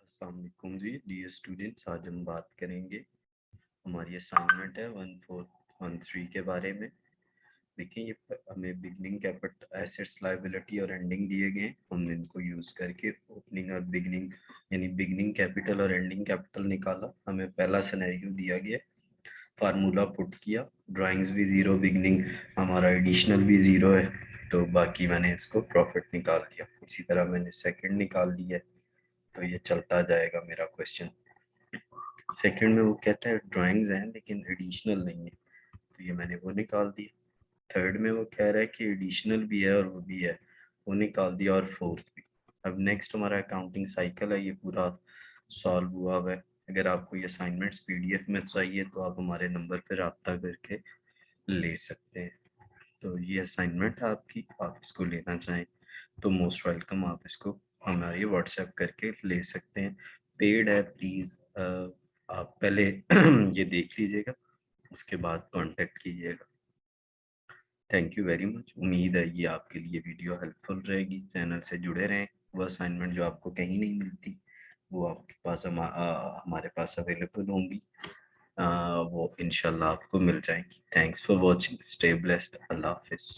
अस्सलाम वालेकुम जी dear students. आज हम बात करेंगे, हमारी असाइनमेंट है 1413 के बारे में। देखिए, ये हमें बिगनिंग कैपिटल एसेट्स लायबिलिटी और एंडिंग दिए गए हैं। हमने इनको यूज करके ओपनिंग और बिगनिंग यानी बिगनिंग कैपिटल और एंडिंग कैपिटल निकाला। हमें पहला सिनेरियो दिया गया, फार्मूला पुट किया, ड्राइंग्स भी जीरो, बिगनिंग हमारा एडिशनल भी जीरो है, तो बाकी मैंने इसको प्रॉफिट निकाल लिया। इसी तरह मैंने सेकंड निकाल लिया, तो ये चलता जाएगा मेरा क्वेश्चन। सेकंड में वो कहता है ड्राइंग्स हैं लेकिन एडिशनल नहीं है, तो ये मैंने वो निकाल दिया। थर्ड में वो कह रहा है कि एडिशनल भी है और वो भी है, वो निकाल दिया। और फोर्थ भी। अब नेक्स्ट हमारा अकाउंटिंग साइकिल है, ये पूरा सॉल्व हुआ है। अगर आपको ये असाइनमेंट्स पीडीएफ में चाहिए तो आप हमारे नंबर पर रब्ता करके ले सकते हैं। तो ये असाइनमेंट है आपकी, आप इसको लेना चाहें तो मोस्ट वेलकम, आप इसको हमारे व्हाट्सएप करके ले सकते हैं। पेड है, प्लीज़ आप पहले ये देख लीजिएगा, उसके बाद कांटेक्ट कीजिएगा। Thank you very much. उम्मीद है ये आपके लिए वीडियो हेल्पफुल रहेगी। चैनल से जुड़े रहें। वो असाइनमेंट जो आपको कहीं नहीं मिलती वो आपके पास हमारे पास अवेलेबल होंगी। वो इंशाल्लाह आपको मिल जाएंगी। Thanks for watching, stay blessed, अल्लाह हाफिज़।